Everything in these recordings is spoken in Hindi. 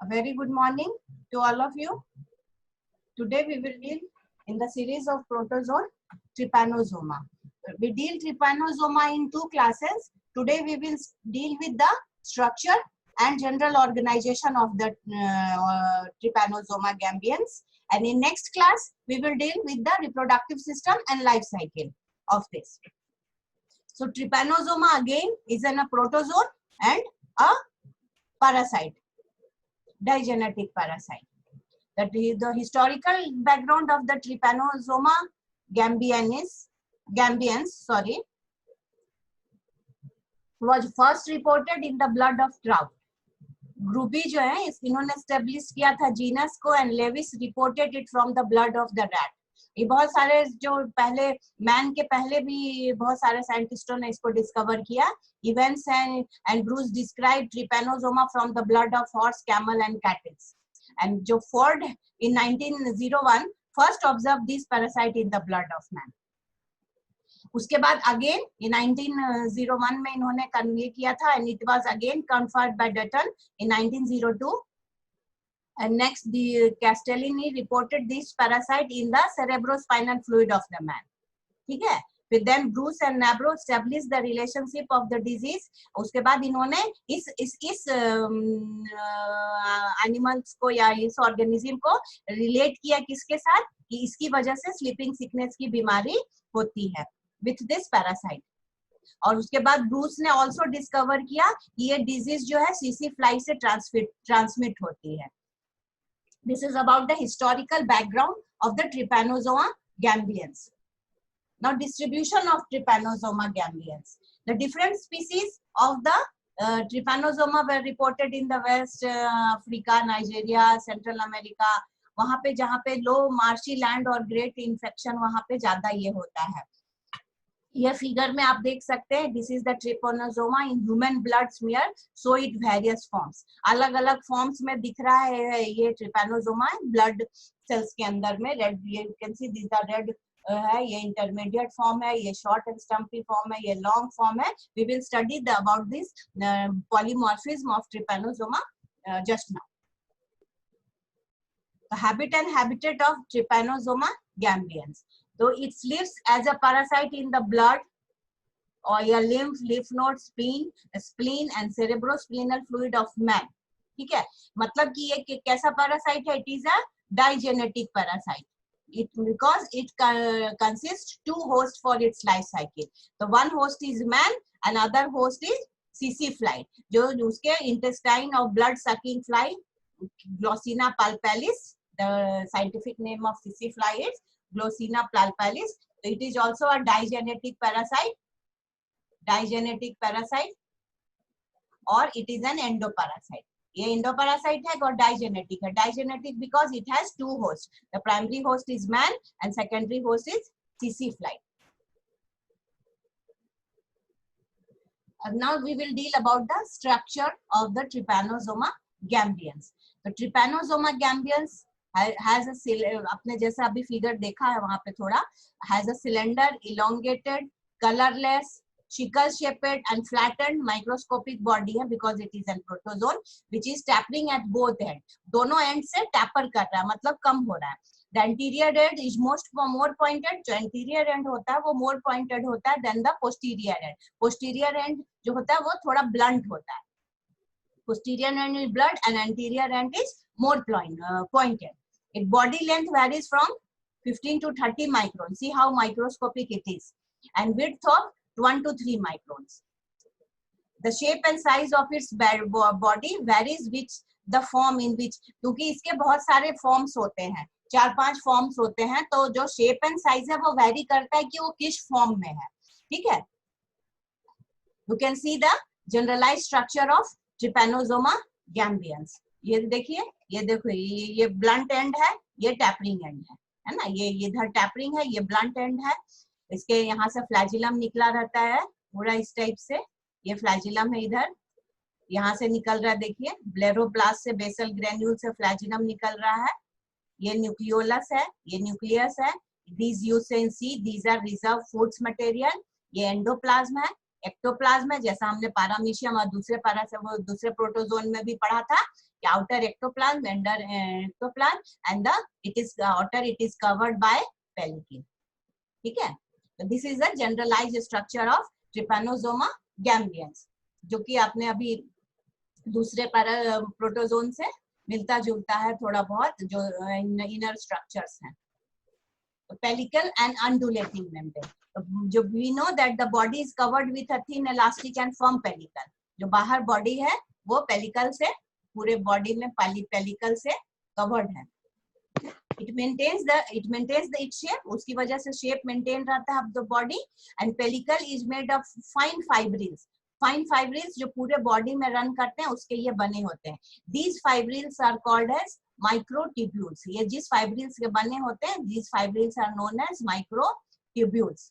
A very good morning to all of you. Today we will deal in the series of protozoan trypanosoma. We deal trypanosoma in two classes. Today we will deal with the structure and general organization of the trypanosoma gambians. And in next class we will deal with the reproductive system and life cycle of this. So trypanosoma again is a protozoan and a parasite, digenetic parasite. The historical background of the trypanosoma gambians was first reported in the blood of trout. ग्रूबी जो है इन्होंने एस्टेब्लिश किया था जीनस को and Lewis reported it from the blood of the rat. ये बहुत सारे जो पहले मैन के पहले भी बहुत सारे साइंटिस्टों ने इसको डिस्कवर किया. Evans and Bruce describe trypanosoma from the blood of horse, camel and cattles. And जो Ford in 1901 first observe this parasite in the blood of man. उसके बाद अगेन इन 1901 में इन्होंने कन्वे किया था and it was again confirmed by Dutton in 1902. And next, the Castellini reported this parasite in the cerebrospinal fluid of the man. ठीक है. With then Bruce and Nabro established the relationship of the disease. उसके बाद इन्होंने इस animals को या इस organism को relate किया किसके साथ कि इसकी वजह से sleeping sickness की बीमारी होती है with this parasite. और उसके बाद ब्रूस ने also discover किया कि ये disease जो है CC fly से transmit होती है. This is about the historical background of the Trypanosoma gambians. Now, distribution of Trypanosoma gambians. The different species of the Trypanosoma were reported in the West Africa, Nigeria, Central America. वहाँ पे जहाँ पे low marshy land और great infection वहाँ पे ज्यादा ये होता है. ये फिगर में आप देख सकते हैं. This is the Trypanosoma in human blood smear, so it various forms. अलग अलग फॉर्म्स में दिख रहा है ये ट्रिपैनोसोमा ब्लड सेल्स के अंदर में. Red, you can see this the red है, ये इंटरमीडिएट फॉर्म है, ये शॉर्ट एंड स्टम्पी फॉर्म है, ये लॉन्ग फॉर्म है. We will study the about this polymorphism of trypanosoma just now. The habit and habitat of Trypanosoma gambians. So it lives as a parasite in the blood or your lymph node, spleen and cerebrospinal fluid of man. ठीक है. मतलब कि ये कैसा parasite है? It is a digenetic parasite. Because it consists two hosts for its life cycle. The one host is man and other host is CC fly. जो उसके intestine of blood sucking fly, Glossina palpalis. The scientific name of CC fly is Glossina palpalis. It is also a digenetic parasite. Or it is an endoparasite. ये endoparasite है और digenetic है. Digenetic because it has two hosts. The primary host is man and secondary host is CC fly. And now we will deal about the structure of the Trypanosoma gambians. The Trypanosoma gambians has a, अपने जैसा अभी फिगर देखा है वहां पे थोड़ा, has a cylinder, elongated, colorless, sickle shaped and flattened microscopic body है because it is a protozoan which is tapering at both ends. दोनों end से taper कर रहा है, मतलब कम हो रहा है. The anterior end is more pointed. जो anterior end होता है वो more pointed होता है than the posterior end. Posterior end जो होता है वो थोड़ा blunt होता है. Posterior end is blunt and anterior end is more pointed. Its body length varies from 15 to 30 microns. See how microscopic it is. And width of 1 to 3 microns. The shape and size of its body varies with the form in which, क्योंकि इसके बहुत सारे forms होते हैं, 4-5 forms होते हैं, तो जो shape and size है वो vary करता है कि वो किस form में है. ठीक है. You can see the generalized structure of Trypanosoma gambians. ये देखिए, ये देखो, ये ब्लंट एंड है, ये टैपरिंग एंड है ना. ये इधर टैपरिंग है, ये ब्लंट एंड है. इसके यहाँ से फ्लैजिलम निकला रहता है पूरा इस टाइप से. ये फ्लैजिलम है इधर, यहाँ से निकल रहा है. देखिए ब्लेरोब्लास्ट से बेसल ग्रेन्यूल से फ्लैजिलम निकल रहा है. ये न्यूक्लियोलस है, ये न्यूक्लियस है. These you can see these are reserved foods material. ये एंडोप्लाज्म है. एक्टोप्लाज्म है, जैसा हमने पैरामीशियम और दूसरे प्रोटोजोन में भी पढ़ा था outer ectoplasm, under ectoplasm, and the outer it is covered by pellicle. ठीक है, तो this is the generalised structure of trypanosoma gambiense, जो कि आपने अभी दूसरे प्रोटोजोन से मिलता जुलता है थोड़ा बहुत, जो इनर स्ट्रक्चर्स हैं. Pellicle and undulating membrane. जो we know that the body is covered with a thin elastic and firm pellicle. जो बाहर बॉडी है वो पेलिकल से, पूरे बॉडी में पेलिकल से कवर्ड है. It maintains its shape, उसकी वजह से शेप मेंटेन रहता है the body. And pellicle is made of fine fibrils. Fine fibrils जो पूरे बॉडी में रन करते हैं उसके ये बने होते हैं. These fibrils are called as microtubules. ये जिस फाइब्रिल्स के बने होते हैं, these fibrils are known as microtubules.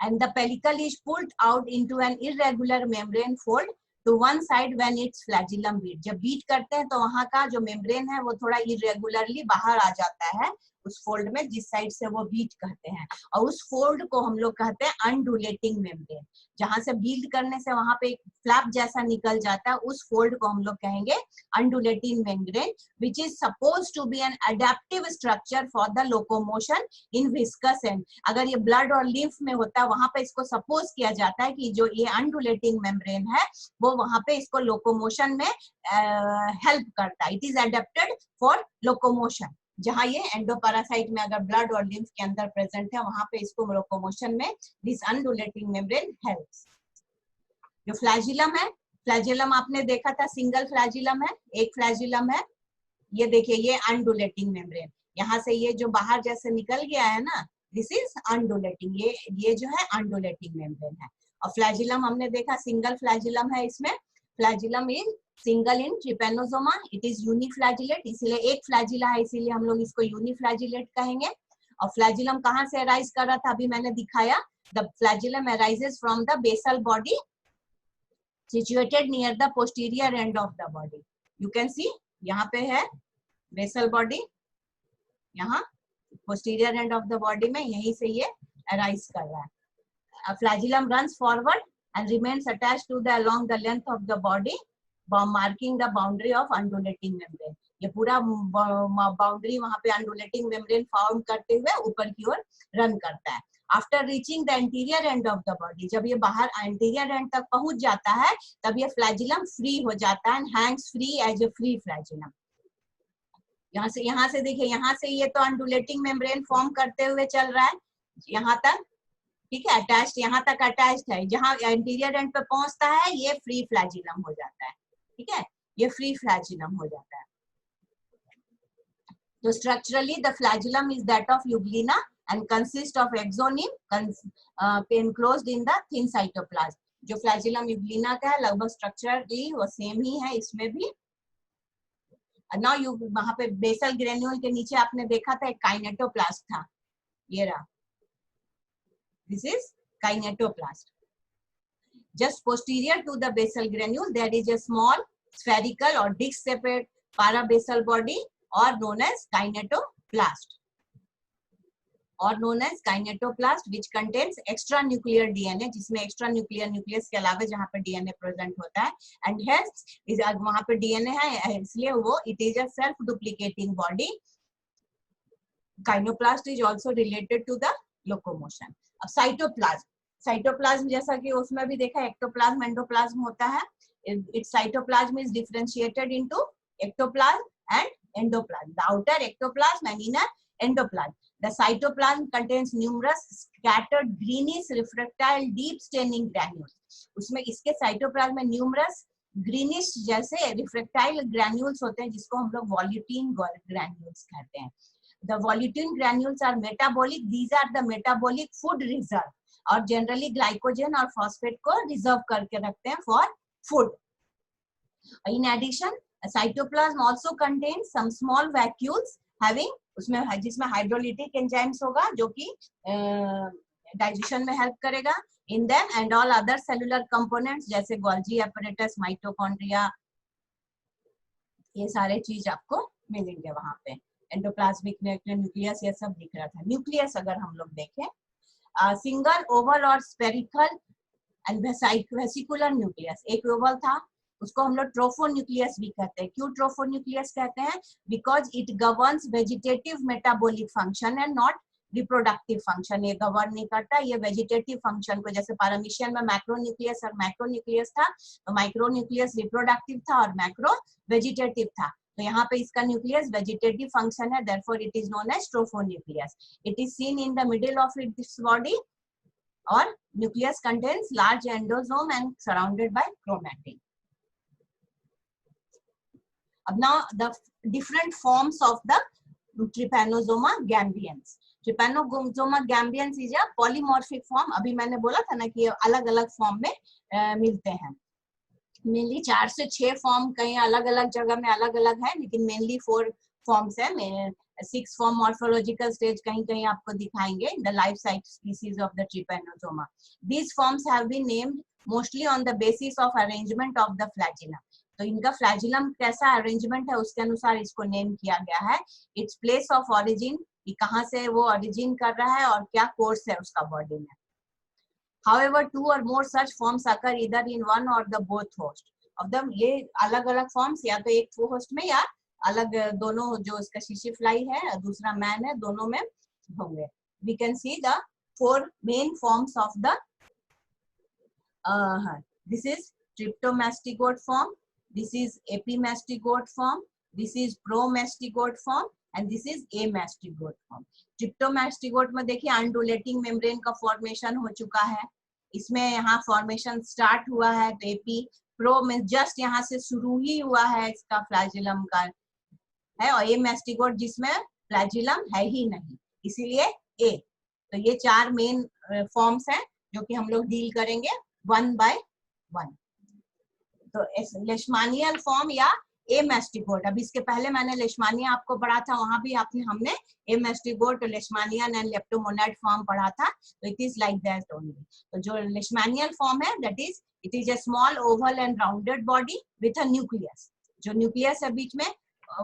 And the pellicle is pulled out into an irregular membrane fold to one side when its flagellum beat. जब बीट करते हैं तो वहां का जो मेम्ब्रेन है वो थोड़ा इरेगुलरली बाहर आ जाता है उस फोल्ड में जिस साइड से वो बीट करते हैं, और उस फोल्ड को हम लोग कहते हैं अनडुलेटिंग मेम्ब्रेन. जहां से बीट करने से वहां पे एक फ्लैप जैसा निकल जाता है, उस फोल्ड को हम लोग कहेंगे undulating membrane, which is suppose to be an adaptive structure for the locomotion in viscous and. अगर ये ब्लड और लिम्फ में होता है वहां पे इसको सपोज किया जाता है कि जो ये अनडुलेटिंग मेम्ब्रेन है वो वहां पे इसको लोकोमोशन में हेल्प करता है. It is adapted for locomotion. जहां ये एंडोपैरासाइट में अगर ब्लड और लिम्फ के अंदर प्रेजेंट है वहां पे इसको लोकोमोशन में दिस अनडुलेटिंग मेम्ब्रेन हेल्प्स. जो फ्लैजिलम है, फ्लैजिलम आपने देखा था सिंगल फ्लैजिलम है, एक फ्लैजिलम है. ये देखिए ये अनडुलेटिंग मेम्ब्रेन, यहाँ से ये जो बाहर जैसे निकल गया है ना, दिस इज अनडुलेटिंग. ये जो है अनडुलेटिंग मेम्ब्रेन है. और फ्लैजिलम हमने देखा सिंगल फ्लैजिलम है. इसमें flagellum is single in trypanosoma. It is uniflagellate, इसीलिए एक फ्लैजिला है, इसीलिए हम लोग इसको यूनिफ्लैजिलेट कहेंगे. और फ्लैजिलम कहाँ से अराइज कर रहा था अभी मैंने दिखाया. The flagellum arises from the basal body situated near the posterior end of the body. You can see यहाँ पे है बेसल बॉडी, यहाँ posterior end of the body में यहीं से ये arise कर रहा है. A flagellum runs forward and remains attached to the along the length of the body, marking the boundary of undulating membrane. ये पूरा बाउंड्री वहाँ पे undulating membrane फॉर्म करते हुए ऊपर की ओर रन करता है. After reaching the anterior end of the body, जब ये बाहर anterior end तक पहुंच जाता है तब ये flagellum free हो जाता है and hangs free as a free flagellum. यहाँ से देखिए, यहाँ से ये तो undulating membrane फॉर्म करते हुए चल रहा है यहाँ तक, ठीक है, अटैच्ड, यहाँ तक अटैच्ड है. जहाँ एंटीरियर एंड पे पहुंचता है ये फ्री फ्लैजिलम हो जाता है. ठीक है, ये फ्री फ्लैजिलम हो जाता है. तो structurally the flagellum is that of Euglena and consist of axoneme enclosed in the thin cytoplasm. जो फ्लैजिलम यूग्लिना का है लगभग स्ट्रक्चरली वो सेम ही है इसमें भी. ना यू वहां पे बेसल ग्रेन्यूल के नीचे आपने देखा था एक काइनेटोप्लास्ट था, ये रहा, this is kinetoplast. Just posterior to the basal granule there is a small spherical or disc shaped parabasal body or known as kinetoplast. और known as kinetoplast which contains extra nuclear DNA, जिसमें extra nuclear nucleus के अलावा जहाँ पे DNA present होता है, and hence इस वहाँ पे DNA है इसलिए वो it is a self duplicating body. Gynoplast is also related to the locomotion. अब साइटोप्लाज्म जैसा कि उसमें भी देखा एक्टोप्लाज्म एंडोप्लाज्म होता है. Its cytoplasm is differentiated into ectoplasm and endoplasm. The outer ectoplasm and inner endoplasm. The cytoplasm contains numerous scattered greenish refractile deep staining granules. उसमें इसके साइटोप्लाज्म में numerous greenish जैसे refractile granules होते हैं जिसको हम लोग वॉल्यूटिन granules कहते हैं. The वॉल्यूटिन granules are metabolic. These are the metabolic food reserve और generally glycogen और phosphate को reserve करके रखते हैं for food. In addition, cytoplasm also contains some small vacuoles having उसमें जिसमें हाइड्रोलिटिक एंजाइम्स होगा जो कि डाइजेशन में हेल्प करेगा. In them and all other cellular components जैसे गोल्जी एपरेटस, माइटोकॉन्ड्रिया, ये सारे चीज आपको मिलेंगे वहां पे. एंडोप्लाज्मिक न्यूक्लियस ये सब दिख रहा था. न्यूक्लियस अगर हम लोग देखें, सिंगल ओवल और स्पेरिकल एंड वेसिकुलर न्यूक्लियस. एक ओवल था, उसको हम लोग ट्रोफोन्यूक्लियस भी कहते हैं। क्यों ट्रोफोन्यूक्लियस कहते हैं? Because it governs vegetative metabolic function and not reproductive function. ये गवर्न नहीं करता, ये वेजिटेटिव फंक्शन को, जैसे पैरामीशियन में मैक्रोन्यूक्लियस और माइक्रोन्यूक्लियस था, तो माइक्रोन्यूक्लियस रिप्रोडक्टिव था और मैक्रो वेजिटेटिव था। तो यहाँ पे इसका न्यूक्लियस वेजिटेटिव फंक्शन है, therefore it is known as trophonucleus. It is seen in the middle of its body, or nucleus contains large endosome and surrounded by chromatin. Now the different forms of the Trypanosoma gambians. Trypanosoma gambians is a polymorphic form. अभी मैंने बोला था ना कि अलग अलग फॉर्म में मिलते हैं। मेनली 4 से 6 फॉर्म कहीं अलग अलग जगह में अलग अलग है, लेकिन मेनली 4 फॉर्म्स है। 6 फॉर्म मॉर्फोलॉजिकल स्टेज कहीं कहीं आपको दिखाएंगे the life cycle species of the trypanosoma. These forms have been named mostly on the basis of arrangement of the flagellum. तो इनका फ्लैजिलम कैसा अरेंजमेंट है उसके अनुसार इसको नेम किया गया है। इट्स प्लेस ऑफ ओरिजिन, कि कहाँ से वो ओरिजिन कर रहा है और क्या कोर्स है उसका बॉडी में। However, 2 or more such forms occur either in one or the both host of them. ये अलग अलग फॉर्म्स या तो एक होस्ट में या अलग दोनों, जो इसका शीशी फ्लाई है दूसरा मैन है, दोनों में होंगे। We can see the 4 main forms of the this is tryptomastigote form, this is epimastigote form, this is promastigote form and this is amastigote form. ट्रिप्टोमास्टिगोट में देखिए अनडुलेटिंग मेम्ब्रेन का फॉर्मेशन हो चुका है, इसमें यहाँ फॉर्मेशन स्टार्ट हुआ है। तो एपी प्रो में जस्ट यहाँ से शुरू ही हुआ है इसका फ्लैजिलम का है, और एमास्टिगोट जिसमें फ्लैजिलम है ही नहीं, इसीलिए ए। तो ये 4 मेन फॉर्म्स हैं जो कि हम लोग डील करेंगे 1 by 1। तो लेशमानियल फॉर्म या एमास्टिगोट, अब इसके पहले मैंने लेशमानिया आपको पढ़ा था, वहां भी हमने एमास्टिगोट, लेशमानियन एंड लेप्टोमोनाइड फॉर्म पढ़ा था। तो it is like that only. तो जो लेशमानियल फॉर्म है that is it is a small Oval and rounded body with a nucleus. जो न्यूक्लियस है बीच में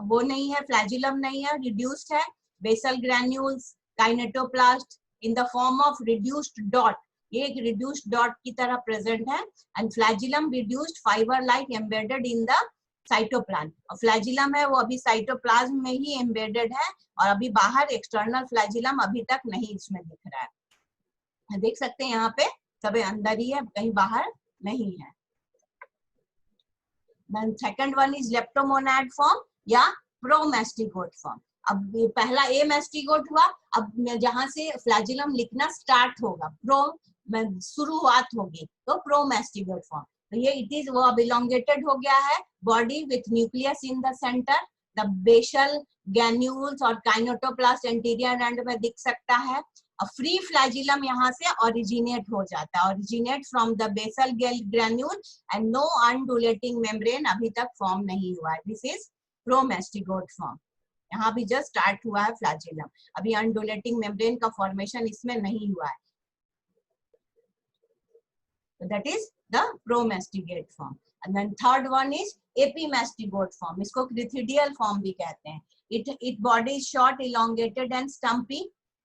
वो नहीं है, फ्लैजिलम नहीं है, रिड्यूस्ड है, basal granules, kinetoplast in the form of reduced dot, ये एक रिड्यूस्ड डॉट की तरह प्रेजेंट है। And flagellum reduced fibre like embedded in the cytoplasm. और फ्लैजिलम है वो अभी साइटोप्लाज्म में ही एम्बेडेड है, और अभी बाहर एक्सटर्नल फ्लैजिलम अभी तक नहीं इसमें दिख रहा है। देख सकते हैं यहाँ पे सब अंदर ही है, कहीं बाहर नहीं है। Then second one is leptomonad form या प्रोमास्टिगोट फॉर्म। अब पहला एमास्टिगोट हुआ, अब जहां से फ्लैजिलम लिखना स्टार्ट होगा, प्रो शुरुआत होगी, तो प्रोमास्टिगोट फॉर्म। तो ये इट इज वो अब इलोंगेटेड हो गया है, body with nucleus in the centre, the basal granules और काइनेटोप्लास्ट एंटीरियर एंड में दिख सकता है। फ्री फ्लैजिलम यहाँ से ओरिजिनेट हो जाता है, originate from the basal granule and no undulating membrane अभी तक फॉर्म नहीं हुआ है। This is promastigote form. यहाँ भी जस्ट स्टार्ट हुआ है फ्लैजिलम, अभी अनडुलेटिंग मेम्ब्रेन का फॉर्मेशन इसमें नहीं हुआ है। So that is the promastigate form. And then third one is epimastigote form. इसको crithidial form भी कहते हैं। It body is short, elongated and stumpy.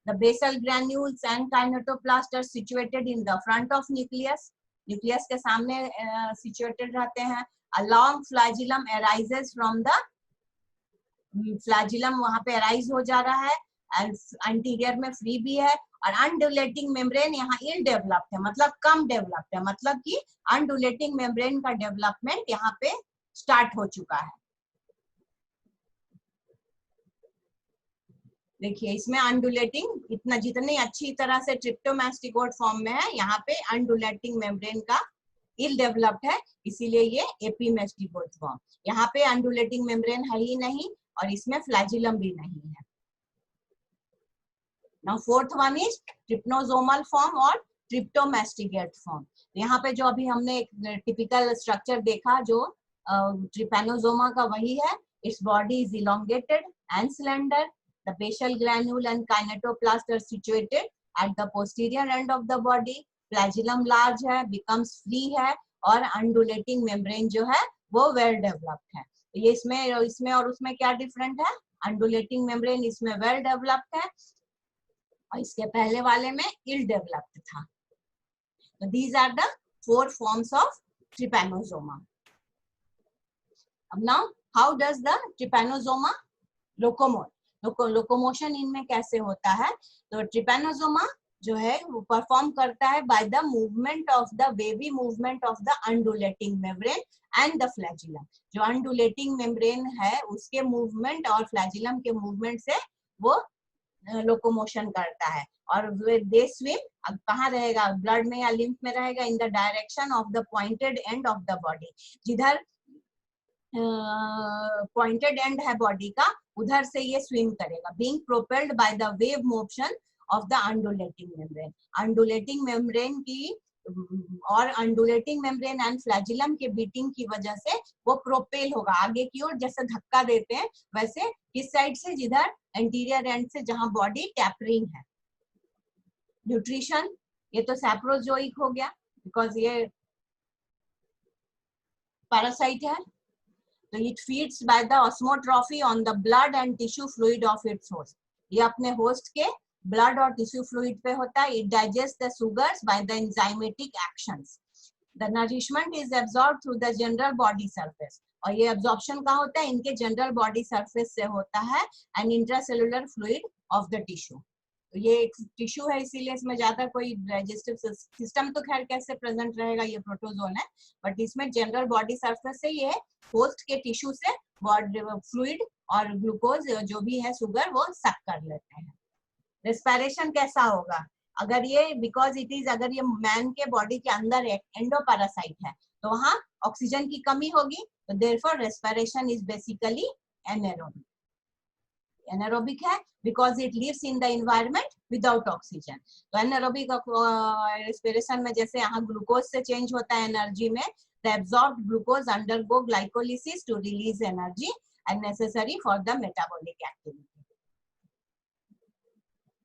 The basal granules and kinetoplast are situated in the front of nucleus. Nucleus के सामने situated रहते हैं। A long flagellum arises from the flagellum वहां पे अराइज हो जा रहा है, एंड एंटीरियर में फ्री भी है, और अनडुलेटिंग मेम्ब्रेन यहाँ इल डेवलप्ड है, मतलब कम डेवलप्ड है, मतलब कि अनडुलेटिंग मेम्ब्रेन का डेवलपमेंट यहाँ पे स्टार्ट हो चुका है। देखिए इसमें अनडुलेटिंग इतना जितनी अच्छी तरह से ट्रिप्टोमास्टिगोट फॉर्म में है, यहाँ पे अनडुलेटिंग मेम्ब्रेन का इल डेवलप्ड है, इसीलिए ये एपिमास्टिगोट फॉर्म। यहाँ पे अनडुलेटिंग मेम्ब्रेन है ही नहीं, और इसमें फ्लैजिलम भी नहीं है। Now fourth one is trypanosomal form और tryptomastigate form। यहाँ पे जो अभी हमने एक टिपिकल स्ट्रक्चर देखा जो ट्रिपैनोसोमा का वही है। Its body is elongated and slender. The basal granule and kinetoplast are situated at the posterior end of the body. Flagellum large है, becomes free है, और undulating membrane जो है वो well developed है। ये इसमें और उसमें क्या डिफरेंट है? undulating membrane इसमें well developed है, और इसके पहले वाले में ill developed था। So these are the 4 forms of trypanosoma. अब now how does the Trypanosoma locomotion इनमें कैसे होता है? तो ट्रिपैनोसोमा जो है वो परफॉर्म करता है by the movement of the wavy movement of the undulating membrane and the flagellum. जो अंडुलेटिंग मेम्ब्रेन है उसके मूवमेंट और फ्लैजिलम के मूवमेंट से वो लोकोमोशन करता है। और दे स्विम, अब कहाँ रहेगा, ब्लड में या लिम्फ में रहेगा, in the direction of the pointed end of the body. जिधर पॉइंटेड एंड है बॉडी का उधर से ये स्विम करेगा, being propelled by the wave motion of the undulating membrane. Undulating membrane की और अंडुलेटिंग मेम्ब्रेन एंड फ्लैजिलम के बीटिंग की वजह से वो प्रोपेल होगा आगे की ओर, जैसे धक्का देते हैं वैसे, किस साइड से, जिधर एंटीरियर एंड से, जहां बॉडी टैपरिंग है। न्यूट्रिशन, ये तो सैप्रोजोइक हो गया बिकॉज ये पैरासाइट है। तो it feeds by the osmotrophy on the blood and tissue fluid of its host. ये अपने होस्ट के ब्लड और टिश्यू फ्लूइड पे होता है। It digest the sugars by the enzymatic actions. The nourishment is absorb through the general body surface. और ये एब्जॉर्प्शन कहाँ होता है? इनके जनरल बॉडी सरफेस से होता है, and intracellular fluid of the tissue. तो ये एक टिश्यू है, इसीलिए इसमें ज्यादा कोई डाइजेस्टिव सिस्टम तो खैर कैसे प्रेजेंट रहेगा, ये प्रोटोजोन है, बट इसमें जनरल बॉडी सरफेस से ये होस्ट के टिश्यू से फ्लूइड और ग्लूकोज जो भी है शुगर वो सक कर लेते हैं। रेस्पिरेशन कैसा होगा? अगर ये बिकॉज इट इज, अगर ये मैन के बॉडी के अंदर एंडोपैरासाइट है तो वहां ऑक्सीजन की कमी होगी, तो therefore respiration is basically anaerobic. Anaerobic है because it lives in the environment without oxygen. तो एनारोबिक रेस्पिरेशन में जैसे यहाँ ग्लूकोज से चेंज होता है एनर्जी में, the absorbed glucose undergo glycolysis to release energy and necessary for the metabolic activity.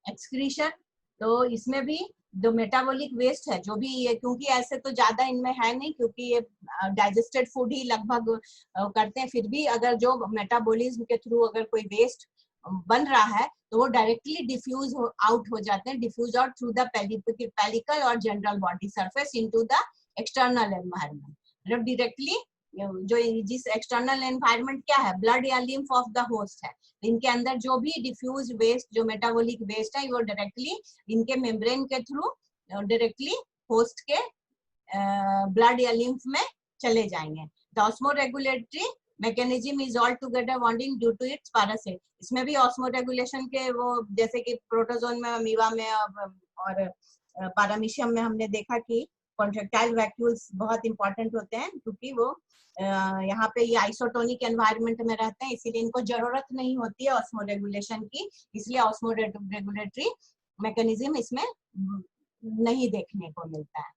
Excretion, तो इसमें भी जो मेटाबॉलिक वेस्ट है, जो भी ये, क्योंकि ऐसे तो ज्यादा इनमें है नहीं क्योंकि ये डाइजेस्टेड फूड ही लगभग करते हैं, फिर भी अगर जो मेटाबॉलिज्म के थ्रू अगर कोई वेस्ट बन रहा है तो वो डायरेक्टली डिफ्यूज आउट हो जाते हैं, diffuse out through the pellicle और general body surface into the external environment. मतलब डायरेक्टली जो जिस एक्सटर्नल एनवायरनमेंट क्या है, ब्लड या लिम्फ ऑफ द होस्ट है, इनके अंदर जो भी डिफ्यूज वेस्ट, जो मेटाबॉलिक वेस्ट है, वो डायरेक्टली इनके मेम्ब्रेन के थ्रू डायरेक्टली होस्ट के ब्लड या लिम्फ में चले जाएंगे। The osmoregulatory mechanism is all together bonding due to its parasite. इसमें भी ऑस्मोरेगुलेशन के वो, जैसे कि प्रोटोजोन में, अमीबा में और पैरामीशियम में हमने देखा कि कॉन्ट्रैक्टाइल वैक्यूल्स बहुत इंपॉर्टेंट होते हैं, क्योंकि वो यहाँ पे ये आइसोटोनिक एनवायरनमेंट में रहते हैं, इसीलिए इनको जरूरत नहीं होती है ऑस्मोरेगुलेशन की, इसलिए ऑस्मोरेगुलेटरी मैकेनिज्म इसमें नहीं देखने को मिलता है।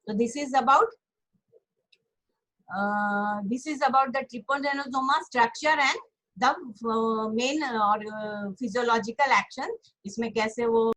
तो this is about the Trypanosoma structure and the main और फिजियोलॉजिकल एक्शन, इसमें कैसे वो